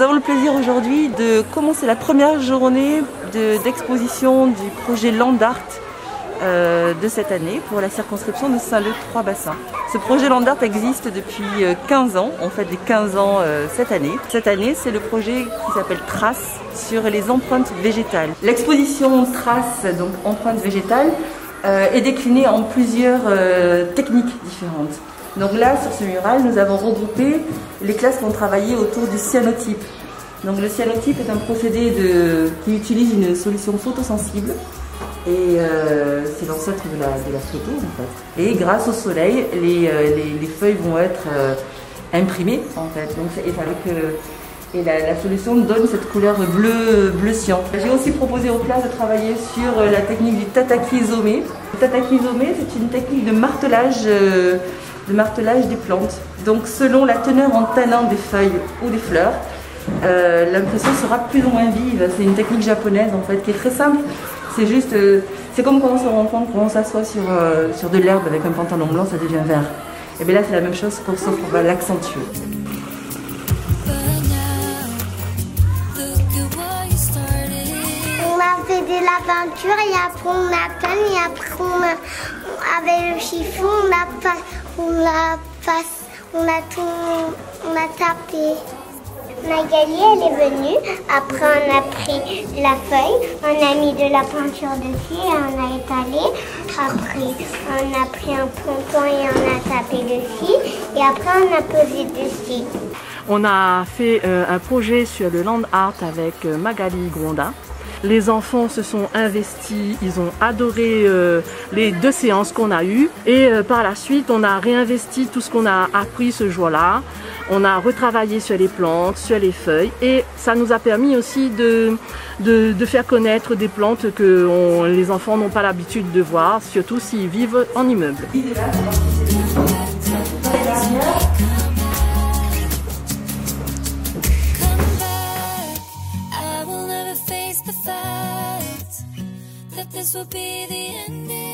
avons le plaisir aujourd'hui de commencer la première journée d'exposition du projet Land Art de cette année pour la circonscription de Saint-Leu-Trois-Bassins. Ce projet Land Art existe depuis 15 ans, on fait les 15 ans cette année. Cette année, c'est le projet qui s'appelle Traces sur les empreintes végétales. L'exposition Traces, donc empreintes végétales, est déclinée en plusieurs techniques différentes. Donc là, sur ce mural, nous avons regroupé les classes qui ont travaillé autour du cyanotype. Donc le cyanotype est un procédé qui utilise une solution photosensible. Et c'est l'ancêtre de la photo en fait. Et grâce au soleil, les feuilles vont être imprimées en fait. Donc, la solution donne cette couleur bleu cyan. J'ai aussi proposé aux classes de travailler sur la technique du tataki zomé. Le tataki zomé, c'est une technique de martelage des plantes. Donc selon la teneur en tanin des feuilles ou des fleurs, l'impression sera plus ou moins vive. C'est une technique japonaise en fait qui est très simple. C'est juste, c'est comme quand on se rend compte, quand on s'assoit sur de l'herbe avec un pantalon blanc, ça devient vert. Et bien là, c'est la même chose, sauf qu'on va l'accentuer. On a fait de la peinture et après on a peint et après avec le chiffon on a tapé. Magali, elle est venue, après on a pris la feuille, on a mis de la peinture dessus et on a étalé. Après on a pris un pompon et on a tapé dessus et après on a posé dessus. On a fait un projet sur le land art avec Magali Gronda. Les enfants se sont investis, ils ont adoré les 2 séances qu'on a eues et par la suite on a réinvesti tout ce qu'on a appris ce jour-là. On a retravaillé sur les plantes, sur les feuilles et ça nous a permis aussi de faire connaître des plantes que les enfants n'ont pas l'habitude de voir, surtout s'ils vivent en immeuble. This will be the ending.